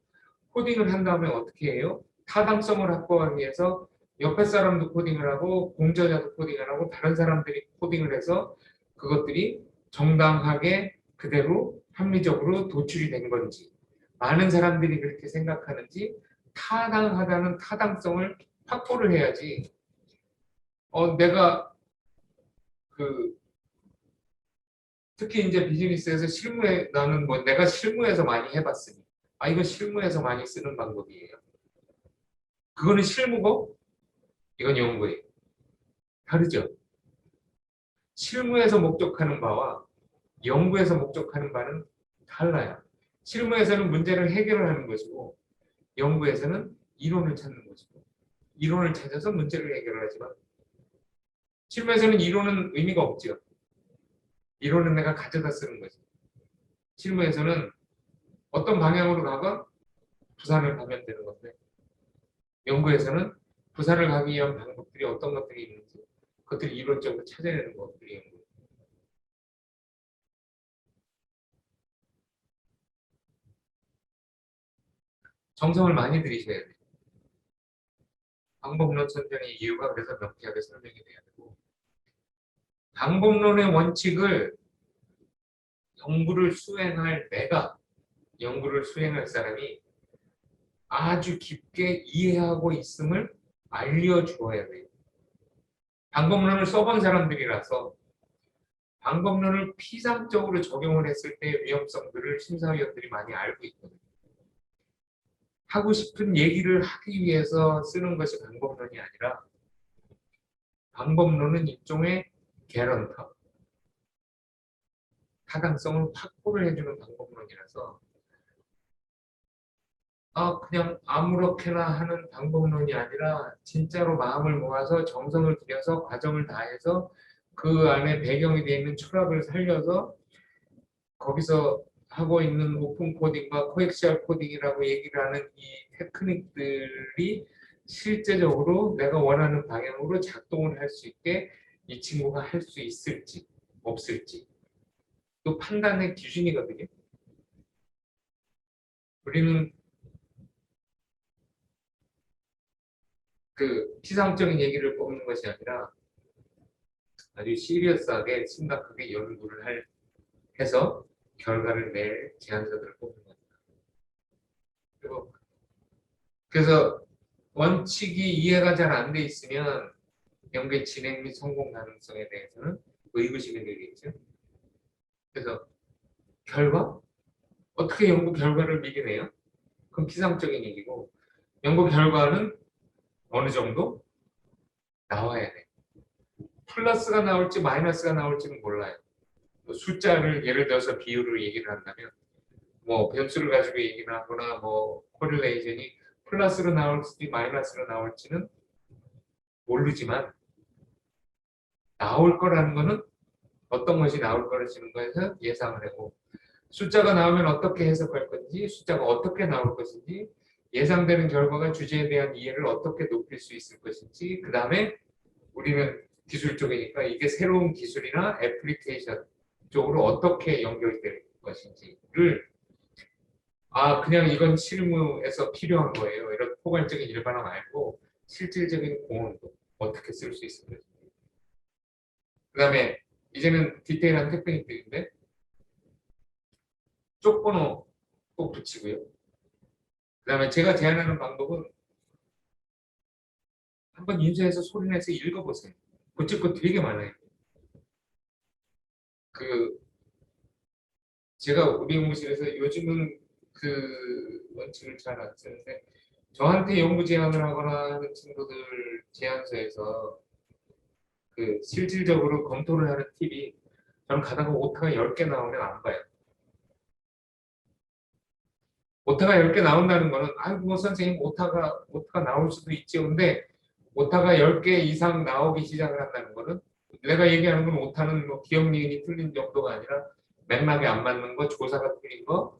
코딩을 한 다음에 어떻게 해요? 타당성을 확보하기 위해서 옆에 사람도 코딩을 하고 공저자도 코딩을 하고 다른 사람들이 코딩을 해서 그것들이 정당하게 그대로 합리적으로 도출이 된 건지 많은 사람들이 그렇게 생각하는지 타당하다는 타당성을 확보를 해야지 내가 그 특히 이제 비즈니스에서 실무에 나는 뭐 내가 실무에서 많이 해봤으니 이거 실무에서 많이 쓰는 방법이에요. 그거는 실무고 이건 연구예요. 다르죠. 실무에서 목적하는 바와 연구에서 목적하는 바는 달라요. 실무에서는 문제를 해결을 하는 것이고 연구에서는 이론을 찾는 것이고 이론을 찾아서 문제를 해결하지만 실무에서는 이론은 의미가 없죠. 이론은 내가 가져다 쓰는 거죠. 실무에서는 어떤 방향으로 가건 부산을 가면 되는 건데 연구에서는 부산을 가기 위한 방법들이 어떤 것들이 있는지 그것들을 이론적으로 찾아내는 것들이 연구. 정성을 많이 들이셔야 돼요. 방법론 선정의 이유가 그래서 명쾌하게 설명이 돼야 되고 방법론의 원칙을 연구를 수행할 사람이 아주 깊게 이해하고 있음을 알려주어야 돼요. 방법론을 써본 사람들이라서 방법론을 피상적으로 적용을 했을 때의 위험성들을 심사위원들이 많이 알고 있거든요. 하고 싶은 얘기를 하기 위해서 쓰는 것이 방법론이 아니라 방법론은 일종의 개런터, 타당성을 확보를 해주는 방법론이라서 그냥 아무렇게나 하는 방법론이 아니라 진짜로 마음을 모아서 정성을 들여서 과정을 다해서 그 안에 배경이 되어 있는 철학을 살려서 거기서 하고 있는 오픈 코딩과 코엑시얼 코딩이라고 얘기를 하는 이 테크닉들이 실제적으로 내가 원하는 방향으로 작동을 할 수 있게 이 친구가 할 수 있을지 없을지 또 판단의 기준이거든요. 우리는 그 피상적인 얘기를 뽑는 것이 아니라 아주 시리어스하게 심각하게 연구를 해서 결과를 낼 제안서들을 뽑는 겁니다. 그리고 그래서 원칙이 이해가 잘 안 돼 있으면 연구의 진행 및 성공 가능성에 대해서는 의구심이 들겠죠. 그래서 결과? 어떻게 연구 결과를 미겨내요? 그건 피상적인 얘기고 연구 결과는 어느 정도 나와야 돼. 플러스가 나올지 마이너스가 나올지는 몰라요. 뭐 숫자를 예를 들어서 비율을 얘기를 한다면 뭐 변수를 가지고 얘기를 하거나 뭐 코릴레이션이 플러스로 나올지 마이너스로 나올지는 모르지만 나올 거라는 거는 어떤 것이 나올 거라는 거에서 예상을 하고 숫자가 나오면 어떻게 해석할 건지 숫자가 어떻게 나올 것인지 예상되는 결과가 주제에 대한 이해를 어떻게 높일 수 있을 것인지 그 다음에 우리는 기술 쪽이니까 이게 새로운 기술이나 애플리케이션 쪽으로 어떻게 연결될 것인지를 그냥 이건 실무에서 필요한 거예요. 이런 포괄적인 일반화 말고 실질적인 공헌도 어떻게 쓸 수 있을 것인지 그 다음에 이제는 디테일한 테크닉들인데 쪽번호 꼭 붙이고요. 그 다음에 제가 제안하는 방법은 한번 인쇄해서 소리내서 읽어보세요. 고칠 거 되게 많아요. 그 제가 우리 연구실에서 요즘은 그 원칙을 잘 안 쓰는데 저한테 연구 제안을 하거나 하는 친구들 제안서에서 그 실질적으로 검토를 하는 팁이 저는 가다가 오타가 10개 나오면 안 봐요. 오타가 10개 나온다는 거는 뭐 선생님 오타가 나올 수도 있지. 근데 오타가 10개 이상 나오기 시작을 한다는 거는 내가 얘기하는 건 오타는 뭐 기억 니은이 틀린 정도가 아니라 맥락이 안 맞는 거, 조사가 틀린 거,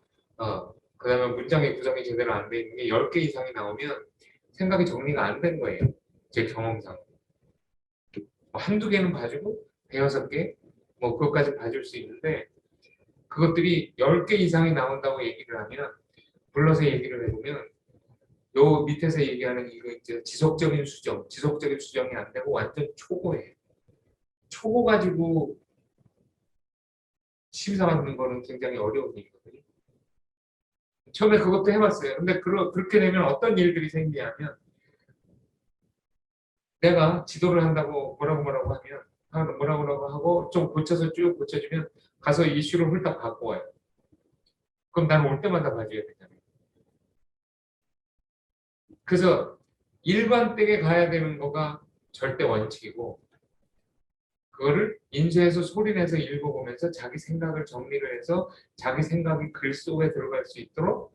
그다음에 문장의 구성이 제대로 안 돼 있는 게 10개 이상이 나오면 생각이 정리가 안 된 거예요. 제 경험상. 뭐 한두 개는 봐주고 대여섯 개, 뭐 그것까지 봐줄 수 있는데 그것들이 10개 이상이 나온다고 얘기를 하면 불러서 얘기를 해보면 요 밑에서 얘기하는 이거 이제 지속적인 수정이 안 되고 완전 초보예요. 초보 가지고 심사 받는 거는 굉장히 어려운 일이거든요. 처음에 그것도 해봤어요. 근데 그렇게 되면 어떤 일들이 생기냐면 내가 지도를 한다고 뭐라고 하면 뭐라고 하고 좀 고쳐서 쭉 고쳐주면 가서 이슈를 훌딱 갖고 와요. 그럼 나는 올 때마다 봐줘야 되잖아요. 그래서 일관되게 가야 되는 거가 절대 원칙이고 그거를 인쇄해서 소리내서 읽어보면서 자기 생각을 정리를 해서 자기 생각이 글 속에 들어갈 수 있도록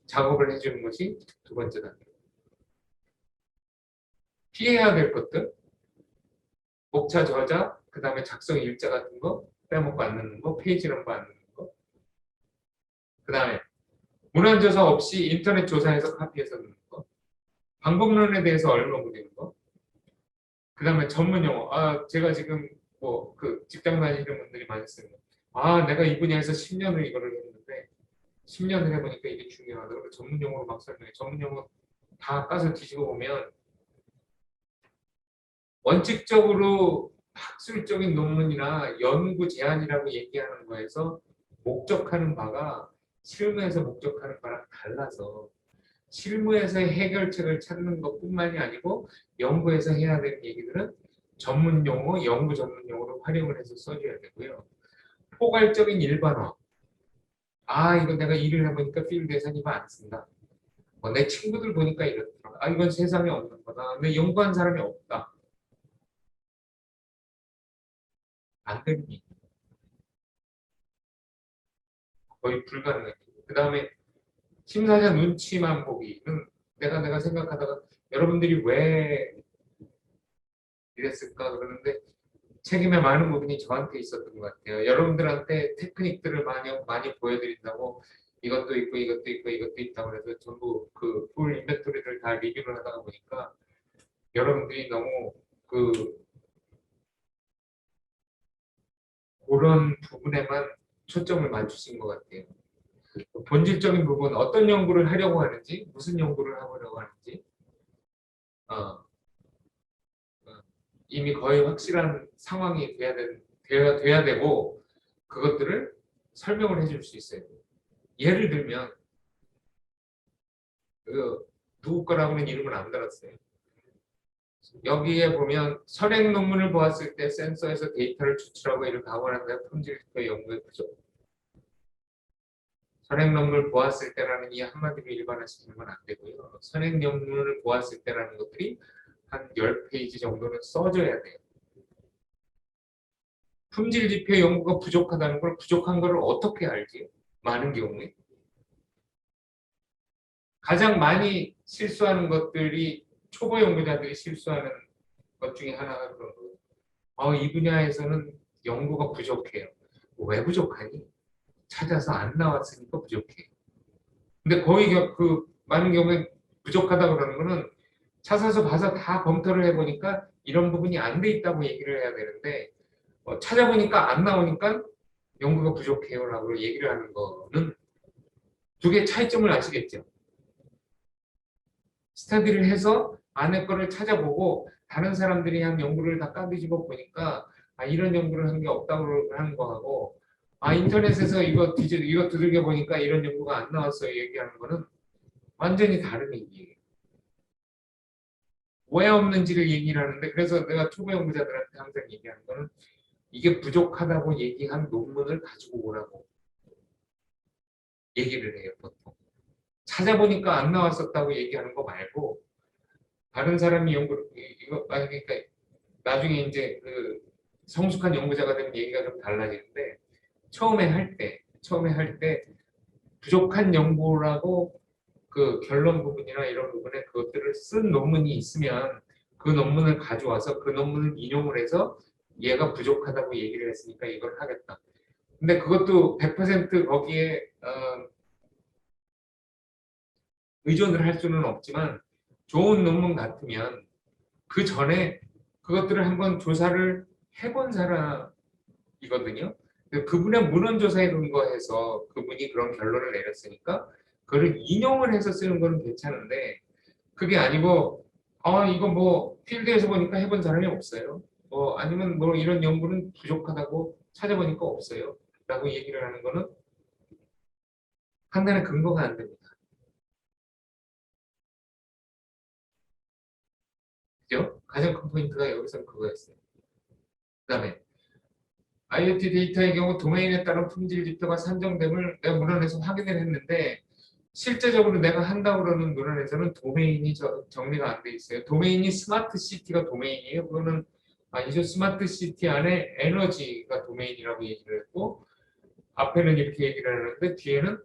작업을 해주는 것이 두 번째 단계. 피해야 될 것들, 목차, 저자, 그 다음에 작성 일자 같은 거 빼먹고 안 넣는 거, 페이지 넘버 안 넣는 거. 그 다음에 문안조사 없이 인터넷 조사해서 카피해서 넣는 거. 방법론에 대해서 얼마 묻는 거. 그 다음에 전문 용어. 제가 지금 뭐 그 직장 다니는 분들이 많이 쓰는 거. 내가 이 분야에서 10년을 이거를 했는데 10년을 해보니까 이게 중요하다고 전문 용어로 막 설명해. 전문 용어 다 까서 뒤집어 보면 원칙적으로 학술적인 논문이나 연구 제안이라고 얘기하는 거에서 목적하는 바가 실무에서 목적하는 바랑 달라서 실무에서의 해결책을 찾는 것뿐만이 아니고 연구에서 해야 되는 얘기들은 전문 용어, 연구 전문 용어로 활용을 해서 써줘야 되고요. 포괄적인 일반어. 이거 내가 일을 해보니까 필드에서 이거 안 쓴다. 내 친구들 보니까 이렇더라. 이건 세상에 없는 거다. 근데 연구한 사람이 없다. 안 되는 얘기. 거의 불가능해. 그 다음에 심사자 눈치만 보기는 내가 생각하다가 여러분들이 왜 이랬을까 그러는데 책임의 많은 부분이 저한테 있었던 것 같아요. 여러분들한테 테크닉들을 많이 보여드린다고 이것도 있고 이것도 있고 이것도 있다고 해서 전부 풀 인벤토리를 다 리뷰를 하다가 보니까 여러분들이 너무 그런 부분에만 초점을 맞추신 것 같아요. 본질적인 부분, 어떤 연구를 하려고 하는지, 무슨 연구를 하려고 하는지, 어, 이미 거의 확실한 상황이 돼야 되고, 그것들을 설명을 해줄 수 있어요. 예를 들면, 누구 거라고는 이름을 안 달았어요. 여기에 보면 선행 논문을 보았을 때 센서에서 데이터를 추출하고 이를 강화한다 품질표 연구의 부족. 선행 논문을 보았을 때라는 이 한마디로 일반화시키는 건 안 되고요. 선행 논문을 보았을 때라는 것들이 한 10페이지 정도는 써줘야 돼요. 품질 지표 연구가 부족하다는 걸 부족한 걸 어떻게 알지? 많은 경우에. 가장 많이 실수하는 것들이 초보 연구자들이 실수하는 것 중에 하나가 그런 거예요. 이 분야에서는 연구가 부족해요. 왜 부족하니? 찾아서 안 나왔으니까 부족해. 근데 거의 많은 경우에 부족하다 그러는 거는 찾아서 봐서 다 검토를 해보니까 이런 부분이 안 돼 있다고 얘기를 해야 되는데 찾아보니까 안 나오니까 연구가 부족해요라고 얘기를 하는 거는 두 개의 차이점을 아시겠죠? 스터디를 해서 안에 거를 찾아보고 다른 사람들이 한 연구를 다 까뒤집어 보니까 이런 연구를 한 게 없다고 하는 거하고 인터넷에서 이거 두들겨 보니까 이런 연구가 안 나왔어요 얘기하는 거는 완전히 다른 얘기예요. 왜 없는지를 얘기를 하는데 그래서 내가 초보 연구자들한테 항상 얘기하는 거는 이게 부족하다고 얘기한 논문을 가지고 오라고 얘기를 해요 보통. 찾아보니까 안 나왔었다고 얘기하는 거 말고 다른 사람이 연구를 그러니까 나중에 이제 성숙한 연구자가 되면 얘기가 좀 달라지는데 처음에 할 때 부족한 연구라고 결론 부분이나 이런 부분에 그것들을 쓴 논문이 있으면 그 논문을 가져와서 그 논문을 인용을 해서 얘가 부족하다고 얘기를 했으니까 이걸 하겠다. 근데 그것도 100% 거기에 의존을 할 수는 없지만 좋은 논문 같으면 그 전에 그것들을 한번 조사를 해본 사람이거든요. 그분의 문헌 조사에 근거해서 그분이 그런 결론을 내렸으니까 그걸 인용을 해서 쓰는 거는 괜찮은데 그게 아니고 이거 뭐 필드에서 보니까 해본 사람이 없어요. 뭐 아니면 뭐 이런 연구는 부족하다고 찾아보니까 없어요. 라고 얘기를 하는 거는 판단의 근거가 안 됩니다. 그죠? 가장 큰 포인트가 여기서 그거였어요. 그다음에 IoT 데이터의 경우 도메인에 따른 품질 지표가 산정됨을 내가 문헌에서 확인을 했는데 실제적으로 내가 한다고 그러는 문헌에서는 도메인이 정리가 안 돼 있어요. 도메인이 스마트 시티가 도메인이에요. 그거는 아니죠. 스마트 시티 안에 에너지가 도메인이라고 얘기를 했고 앞에는 이렇게 얘기를 하는데 뒤에는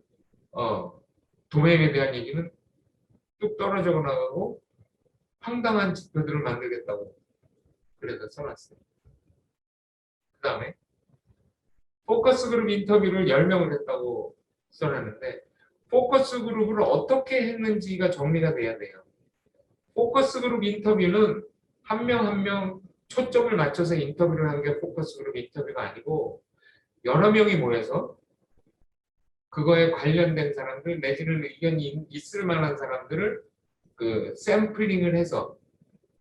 도메인에 대한 얘기는 뚝 떨어져 나가고 황당한 지표들을 만들겠다고 그래서 써놨어요. 그 다음에 포커스 그룹 인터뷰를 10명을 했다고 써놨는데 포커스 그룹을 어떻게 했는지가 정리가 돼야 돼요. 포커스 그룹 인터뷰는 한 명 한 명 초점을 맞춰서 인터뷰를 하는 게 포커스 그룹 인터뷰가 아니고 여러 명이 모여서 그거에 관련된 사람들 내지는 의견이 있을 만한 사람들을 그 샘플링을 해서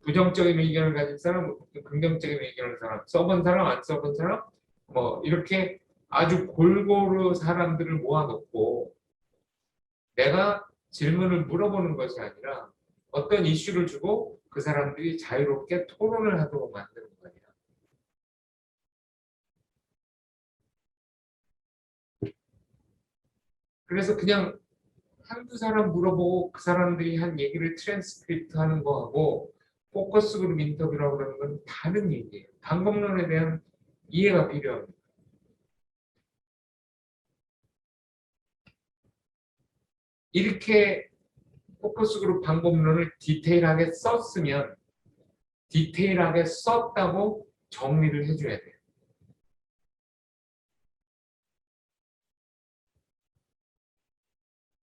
부정적인 의견을 가진 사람, 긍정적인 의견을 가진 사람, 써본 사람, 안 써본 사람, 뭐 이렇게 아주 골고루 사람들을 모아놓고 내가 질문을 물어보는 것이 아니라 어떤 이슈를 주고 그 사람들이 자유롭게 토론을 하도록 만드는 거예요. 그래서 그냥 한두 사람 물어보고 그 사람들이 한 얘기를 트랜스크립트 하는 거하고 포커스 그룹 인터뷰라고 하는 건 다른 얘기예요. 방법론에 대한 이해가 필요합니다. 이렇게 포커스 그룹 방법론을 디테일하게 썼으면 디테일하게 썼다고 정리를 해줘야 돼요.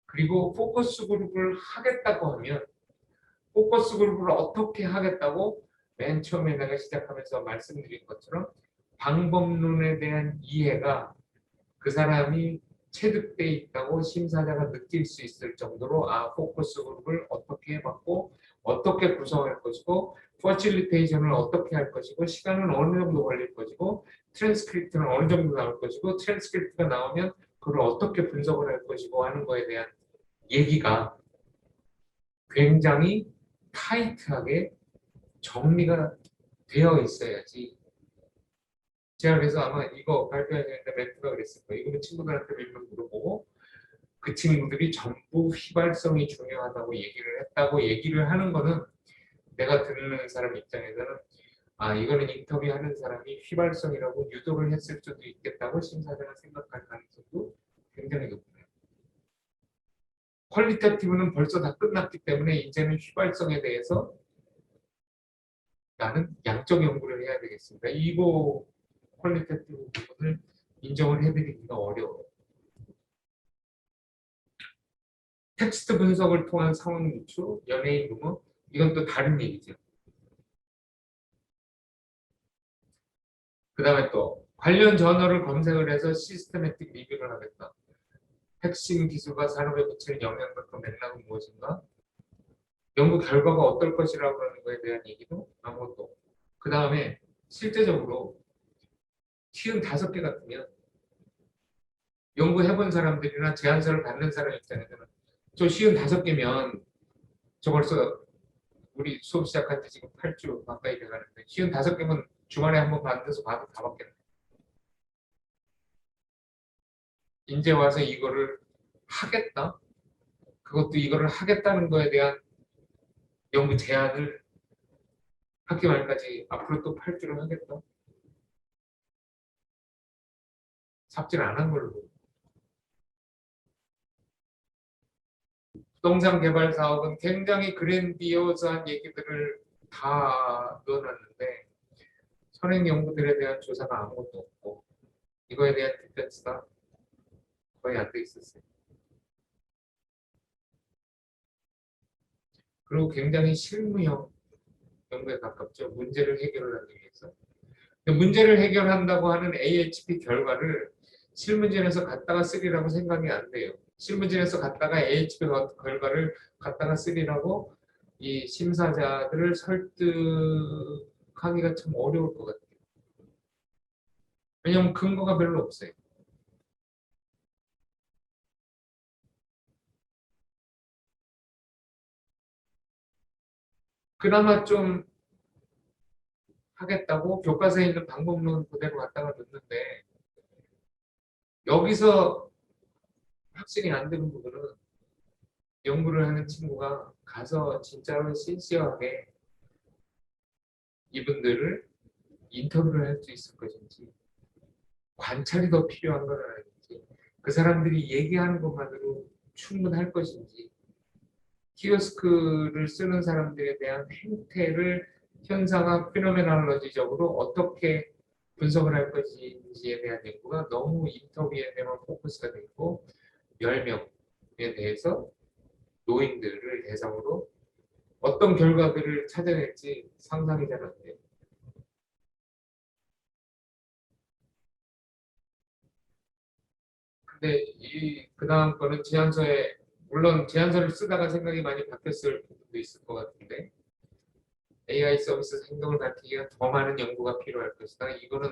그리고 포커스 그룹을 하겠다고 하면 포커스 그룹을 어떻게 하겠다고 맨 처음에 내가 시작하면서 말씀드린 것처럼 방법론에 대한 이해가 그 사람이 체득돼 있다고 심사자가 느낄 수 있을 정도로 포커스 그룹을 어떻게 해봤고 어떻게 구성할 것이고 퍼실리테이션을 어떻게 할 것이고 시간은 어느 정도 걸릴 것이고 트랜스크립트는 어느 정도 나올 것이고 트랜스크립트가 나오면 그걸 어떻게 분석을 할 것이고 하는 거에 대한 얘기가 굉장히 타이트하게 정리가 되어 있어야지. 제가 그래서 아마 이거 발표할 때 멘트가 그랬을 거예요. 이거는 친구들한테 몇 명 물어보고 그 친구들이 전부 휘발성이 중요하다고 얘기를 했다고 얘기를 하는 거는 내가 듣는 사람 입장에서는 이거는 인터뷰하는 사람이 휘발성이라고 유도를 했을 수도 있겠다고 심사자가 생각할 가능성도 굉장히 높아요. 퀄리테티브는 벌써 다 끝났기 때문에 이제는 휘발성에 대해서 나는 양적 연구를 해야 되겠습니다. 이거 퀄리테티브 부분을 인정을 해드리기가 어려워요. 텍스트 분석을 통한 상황 유추, 연예인 루머, 이건 또 다른 얘기죠. 그 다음에 또 관련 저널을 검색을 해서 시스테매틱 리뷰를 하겠다. 핵심 기술과 산업에 미치는 영향과 그 맥락은 무엇인가? 연구 결과가 어떨 것이라고 하는 것에 대한 얘기도 아무것도 없고. 그 다음에 실제적으로 55개 같으면 연구해본 사람들이나 제안서를 받는 사람 입장에서는 저 55개면 저 벌써 우리 수업 시작한 지 지금 8주 가까이 돼가는데 55개면 주말에 한번 만들어서 봐도 다 받겠네. 이제 와서 이거를 하겠다? 그것도 이거를 하겠다는 거에 대한 연구 제안을 학기 말까지 앞으로 또 8주를 하겠다? 삽질 안 한 걸로. 부동산 개발 사업은 굉장히 그랜디오스한 얘기들을 다 넣어놨는데 선행 연구들에 대한 조사가 아무것도 없고 이거에 대한 디펜스가 거의 안 돼 있었어요. 그리고 굉장히 실무형 연구에 가깝죠. 문제를 해결하기 위해서. 문제를 해결한다고 하는 AHP 결과를 실문진에서 갖다가 쓰리라고 생각이 안 돼요. 실문진에서 갖다가 AHP 결과를 갖다가 쓰리라고 이 심사자들을 설득하기가 참 어려울 것 같아요. 왜냐하면 근거가 별로 없어요. 그나마 좀 하겠다고 교과서에 있는 방법론 그대로 갖다가 넣는데 여기서 확실히 안 되는 부분은 연구를 하는 친구가 가서 진짜로 신시하게 이분들을 인터뷰를 할 수 있을 것인지 관찰이 더 필요한 건 아닌지 그 사람들이 얘기하는 것만으로 충분할 것인지 키오스크를 쓰는 사람들에 대한 행태를 현상학 피노메놀로지적으로 어떻게 분석을 할 것인지에 대한 연구가 너무 인터뷰에 대한 포커스가 되어 있고 10명에 대해서 노인들을 대상으로 어떤 결과들을 찾아낼지 상상이 잘 안 돼요. 근데 그 다음 거는 제안서에 물론 제안서를 쓰다가 생각이 많이 바뀌었을 부분도 있을 것 같은데 AI 서비스 행동을 밝히기가 더 많은 연구가 필요할 것이다. 이거는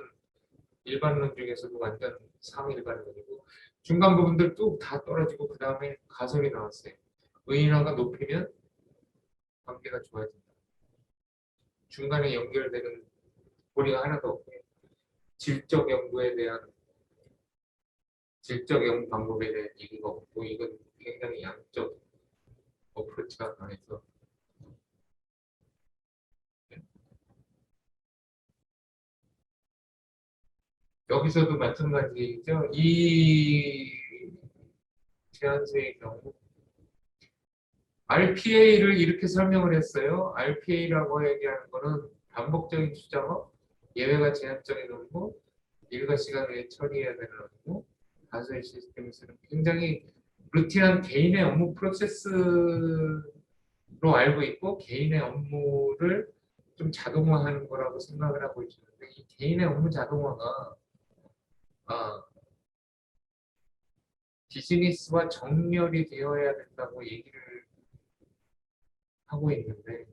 일반론 중에서도 완전 상일반론이고 중간 부분들 뚝 다 떨어지고 그 다음에 가설이 나왔어요. 의인화가 높이면 관계가 좋아진다. 중간에 연결되는 고리가 하나도 없고요. 질적 연구에 대한 질적 연구 방법에 대한 얘기가 없고 이건 굉장히 양적 어프로치가 강해서 여기서도 마찬가지죠. 이 제안서의 경우 RPA를 이렇게 설명을 했어요. RPA라고 얘기하는 거는 반복적인 추작업, 예외가 제한적인 업무, 일과 시간 내에 처리해야 되는 업무, 다수의 시스템을 쓰는 굉장히 루틴한 개인의 업무 프로세스로 알고 있고 개인의 업무를 좀 자동화하는 거라고 생각을 하고 있는데 이 개인의 업무 자동화가 아, 비즈니스와 정렬이 되어야 된다고 얘기를 하고 있는데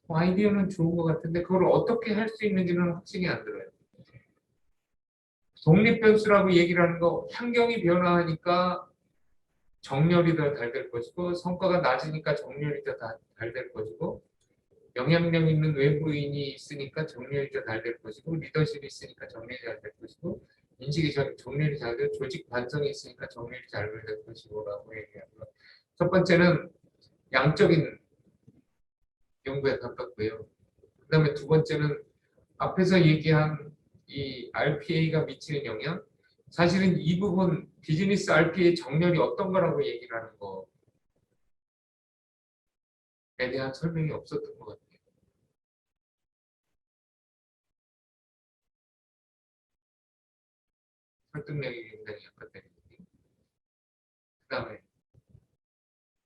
아이디어는 좋은 것 같은데 그걸 어떻게 할 수 있는지는 확신이 안 들어요. 독립변수라고 얘기를 하는 거 환경이 변화하니까 정렬이 더 잘 될 것이고 성과가 낮으니까 정렬이 더 잘 될 것이고 영향력 있는 외부인이 있으니까 정렬이 더 잘 될 것이고 리더십이 있으니까 정렬이 잘 될 것이고 인식이 정렬이 잘 되고 조직 반성이 있으니까 정렬이 잘 될 것이고라고 얘기하고요. 첫 번째는 양적인 연구에 가깝고요. 그다음에 두 번째는 앞에서 얘기한 이 RPA가 미치는 영향, 사실은 이 부분 비즈니스 RPA 정렬이 어떤 거라고 얘기를 하는 거에 대한 설명이 없었던 것 같아요. 설득력이 굉장히 약했다는 얘기. 그다음에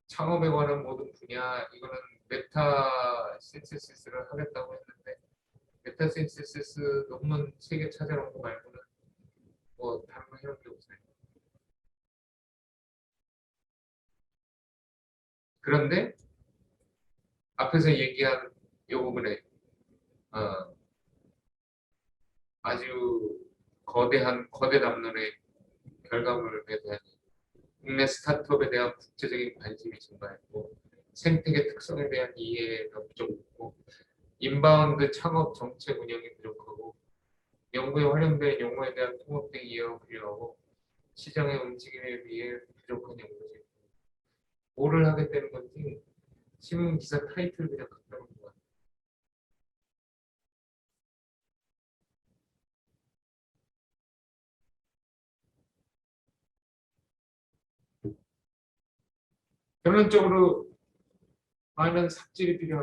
창업에 관한 모든 분야, 이거는 메타 신세시스를 하겠다고 했는데 메타 신세시스 논문 3개 찾아놓은 거 말고는 뭐 다른 거 해놓은 게 없어요. 그런데 앞에서 얘기한 이 부분에 어, 아주 거대한 거대 담론의 결과물에 대한 국내 스타트업에 대한 국제적인 관심이 증가했고 생태계 특성에 대한 이해가 부족했고 인바운드 창업 정책 운영이 부족하고 연구에 활용된 용어에 대한 통합된 이해가 필요하고 시장의 움직임에 비해 부족한 연구지 뭐를 하겠다는 건지 신문 기사 타이틀 그냥 갖다 놓은 것 같아요. 결론적으로 많은 삽질이 필요합니다.